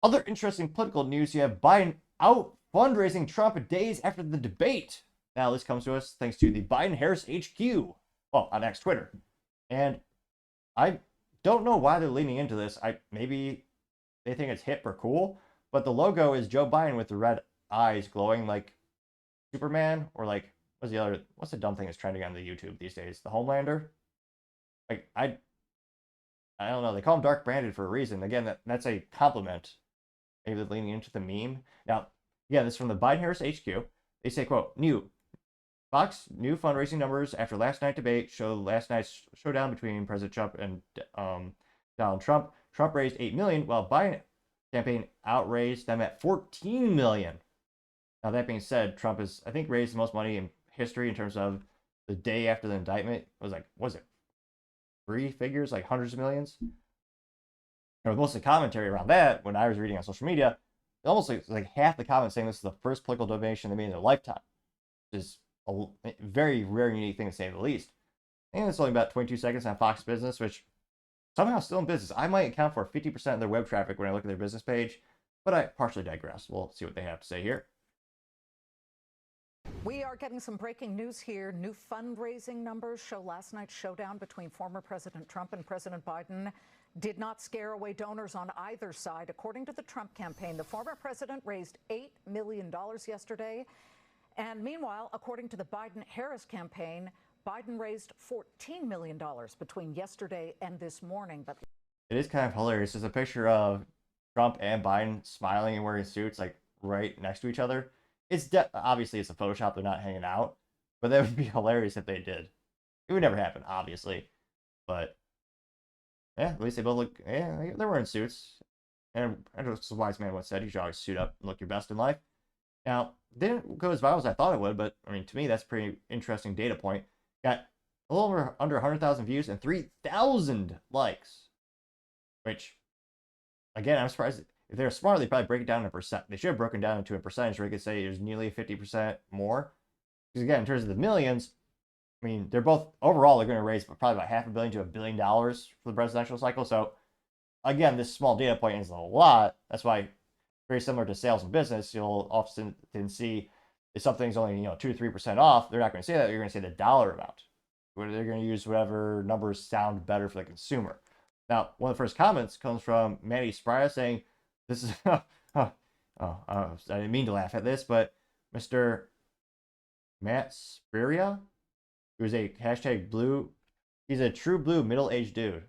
Other interesting political news, you have Biden out fundraising Trump days after the debate. Now, this comes to us thanks to the Biden-Harris HQ, well, on X Twitter. And I don't know why they're leaning into this. Maybe they think it's hip or cool, but the logo is Joe Biden with the red eyes glowing like Superman, or like what's the dumb thing that's trending on the YouTube these days? The Homelander? Like I don't know. They call him dark branded for a reason. Again, that's a compliment. Maybe they're leaning into the meme. Now, yeah, this is from the Biden Harris HQ. They say, quote, Fox new fundraising numbers after last night's debate show last night's showdown between President Trump and Donald Trump. Trump raised 8 million, while Biden campaign outraised them at 14 million. Now that being said, Trump has, I think, raised the most money in history in terms of the day after the indictment. It was like, was it three figures, like hundreds of millions? And with most of the commentary around that, when I was reading on social media, almost like half the comments saying this is the first political donation they made in their lifetime, which is a very rare and unique thing to say the least. And it's only about 22 seconds on Fox Business, which somehow still in business. I might account for 50% of their web traffic when I look at their business page, but I partially digress. We'll see what they have to say here. We are getting some breaking news here. New fundraising numbers show last night's showdown between former President Trump and President Biden did not scare away donors on either side. According to the Trump campaign, the former president raised $8 million yesterday. And meanwhile, according to the Biden-Harris campaign, Biden raised $14 million between yesterday and this morning. But it is kind of hilarious. There's a picture of Trump and Biden smiling and wearing suits, like right next to each other. Obviously it's a Photoshop. They're not hanging out, but that would be hilarious if they did. It would never happen, obviously, but yeah, at least they both look. Yeah, they're wearing suits. And as a wise man once said, you should always suit up and look your best in life. Now, didn't go as viral as I thought it would, but I mean, to me, that's a pretty interesting data point. Got a little under 100,000 views and 3,000 likes, which, again, I'm surprised. If they're smart, they probably break it down in a percent. They should have broken down into a percentage where you could say there's nearly 50% more. Because again, in terms of the millions, I mean, they're both overall they're going to raise probably about $500 million to $1 billion for the presidential cycle. So again, this small data point is a lot. That's why, very similar to sales and business, you'll often see if something's only 2 to 3% off, they're not going to say that. You're going to say the dollar amount. They're going to use whatever numbers sound better for the consumer. Now, one of the first comments comes from Manny Spraya saying, "This is I didn't mean to laugh at this, but Mr. Matt Spiria, who's a hashtag blue, he's a true blue middle-aged dude,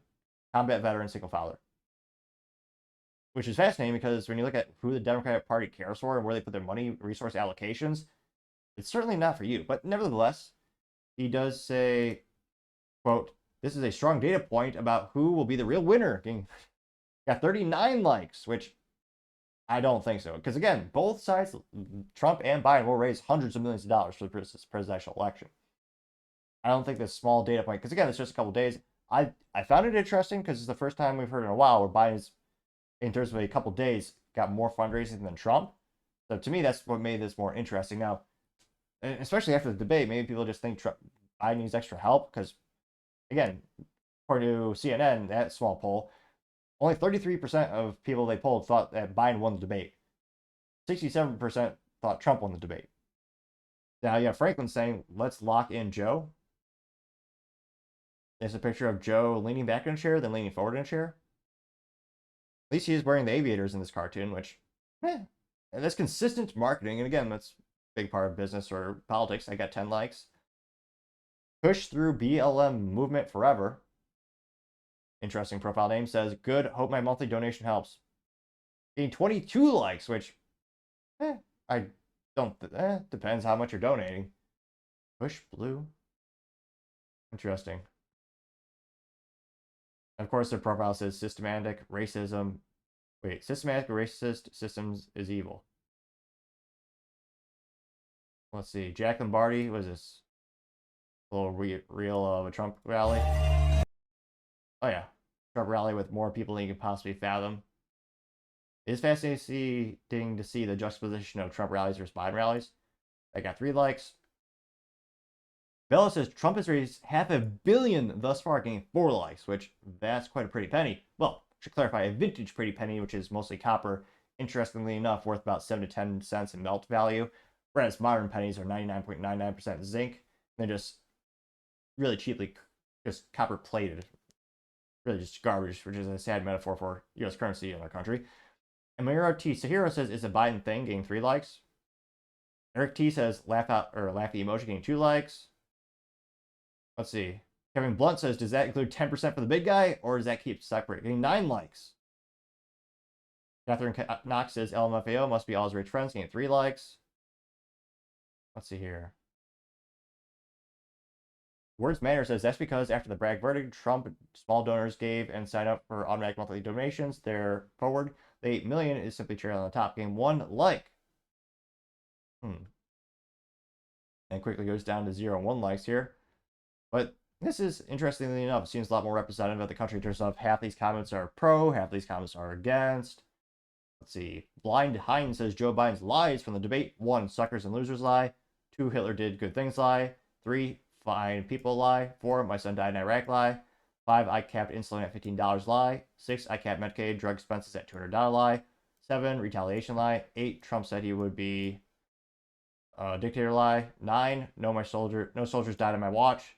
combat veteran, single father." Which is fascinating because when you look at who the Democratic Party cares for and where they put their money, resource allocations, it's certainly not for you. But nevertheless, he does say, quote, "This is a strong data point about who will be the real winner." Got 39 likes, which I don't think so. Because again, both sides, Trump and Biden, will raise hundreds of millions of dollars for the presidential election. I don't think this small data point, because again, it's just a couple days. I found it interesting because it's the first time we've heard in a while where Biden's, in terms of a couple days, got more fundraising than Trump. So to me, that's what made this more interesting. Now, especially after the debate, maybe people just think Biden needs extra help because, again, according to CNN, that small poll, only 33% of people they polled thought that Biden won the debate. 67% thought Trump won the debate. Now you have Franklin saying, "Let's lock in Joe." There's a picture of Joe leaning back in a chair, then leaning forward in a chair. At least he is wearing the aviators in this cartoon, which, and that's consistent marketing. And again, that's a big part of business or politics. I got 10 likes. Push through BLM movement forever. Interesting profile name. Says, "Good, hope my monthly donation helps." Getting 22 likes, which, I don't, depends how much you're donating. Push blue. Interesting. Of course, their profile says systematic racism. Wait, systematic racist systems is evil. Let's see. Jack Lombardi, was this a little reel of a Trump rally? Oh yeah, Trump rally with more people than you could possibly fathom. It is fascinating to see the juxtaposition of Trump rallies versus Biden rallies. I got 3 likes. Bella says Trump has raised $500 million thus far, getting 4 likes, which that's quite a pretty penny. Well, should clarify, a vintage pretty penny, which is mostly copper interestingly enough, worth about 7 to 10 cents in melt value, whereas modern pennies are 99.99% zinc. They're just really cheaply just copper plated. Really just garbage, which is a sad metaphor for U.S. currency in our country. And Mira T. Sahiro says, "It's a Biden thing," getting 3 likes. Eric T says, "Laugh out," or laugh the emoji, getting 2 likes. Let's see. Kevin Blunt says, "Does that include 10% for the big guy, or does that keep separate?" Getting 9 likes. Catherine Knox says, "LMFAO must be all his rich friends," getting 3 likes. Let's see here. Words Matter says, "That's because after the Bragg verdict, Trump small donors gave and signed up for automatic monthly donations. They're forward. The 8 million is simply cherry on the top." Getting 1 like. And quickly goes down to 0 and 1 likes here. But this is, interestingly enough, it seems a lot more representative of the country in terms of half these comments are pro, half these comments are against. Let's see. Blind Hines says, "Joe Biden's lies from the debate: 1, suckers and losers lie; 2, Hitler did good things lie; 3, fine people lie; 4, my son died in Iraq lie; 5, I capped insulin at $15 lie; 6, I capped Medicaid drug expenses at $200 lie; 7, retaliation lie; 8, Trump said he would be dictator lie; 9, no soldiers died on my watch;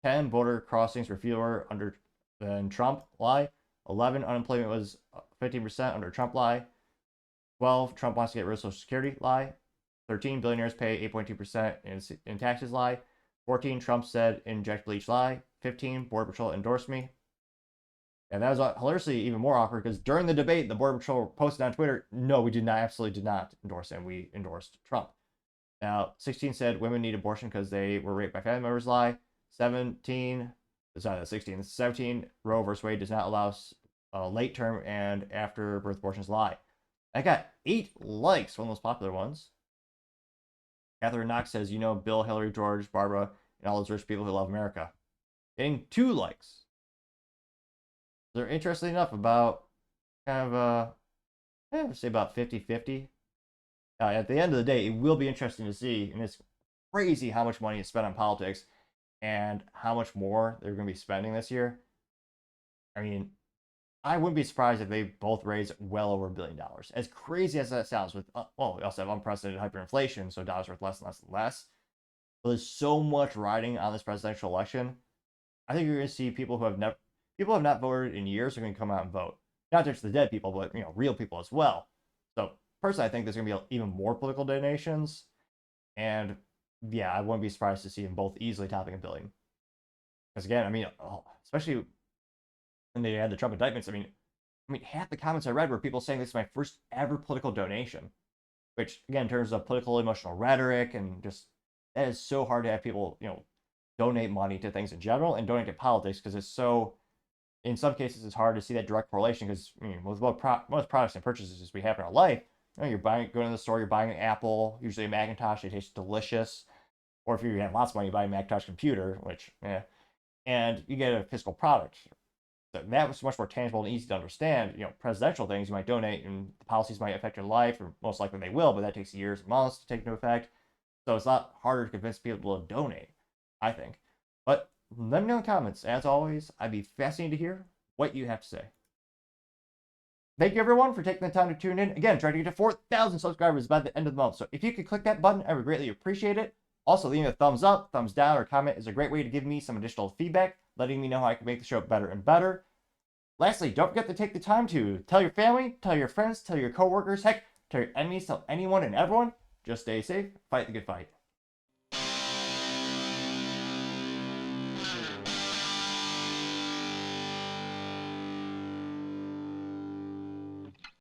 10, border crossings were fewer under than Trump lie; 11, unemployment was 15% under Trump lie; 12, Trump wants to get rid of Social Security lie; 13, billionaires pay 8.2% in taxes lie; 14, Trump said inject bleach lie; 15, Border Patrol endorsed me." And that was hilariously even more awkward because during the debate, the Border Patrol posted on Twitter, "No, we did not, absolutely did not endorse him. We endorsed Trump." Now, 16 said women need abortion because they were raped by family members lie. 17, sorry, that's 16. 17, Roe versus Wade does not allow late term and after birth abortions lie. I got 8 likes, one of the most popular ones. Catherine Knox says, Bill, Hillary, George, Barbara, and all those rich people who love America. Getting 2 likes. They're interesting enough about kind of, I would say about 50-50. At the end of the day, it will be interesting to see, and it's crazy how much money is spent on politics and how much more they're going to be spending this year. I mean, I wouldn't be surprised if they both raise well over $1 billion. As crazy as that sounds, with we also have unprecedented hyperinflation, so dollars worth less and less and less. But there's so much riding on this presidential election. I think you're going to see people who have not voted in years are going to come out and vote. Not just the dead people, but real people as well. So personally, I think there's going to be even more political donations, and yeah, I wouldn't be surprised to see them both easily topping $1 billion. Because again, especially when they had the Trump indictments, I mean, half the comments I read were people saying this is my first ever political donation, which again, in terms of political emotional rhetoric and just that is so hard to have people, donate money to things in general and donate to politics because it's so. In some cases, it's hard to see that direct correlation because with most products and purchases we have in our life, you're going to the store, you're buying an Apple, usually a Macintosh, it tastes delicious. Or if you have lots of money, you buy a Macintosh computer, which, and you get a physical product. So that was much more tangible and easy to understand. Presidential things you might donate and the policies might affect your life, or most likely they will, but that takes years and months to take into effect. So it's a lot harder to convince people to donate, I think. But let me know in the comments. As always, I'd be fascinated to hear what you have to say. Thank you, everyone, for taking the time to tune in. Again, trying to get to 4,000 subscribers by the end of the month. So if you could click that button, I would greatly appreciate it. Also, leaving a thumbs up, thumbs down, or comment is a great way to give me some additional feedback, letting me know how I can make the show better and better. Lastly, don't forget to take the time to tell your family, tell your friends, tell your coworkers, heck, tell your enemies, tell anyone and everyone. Just stay safe, fight the good fight.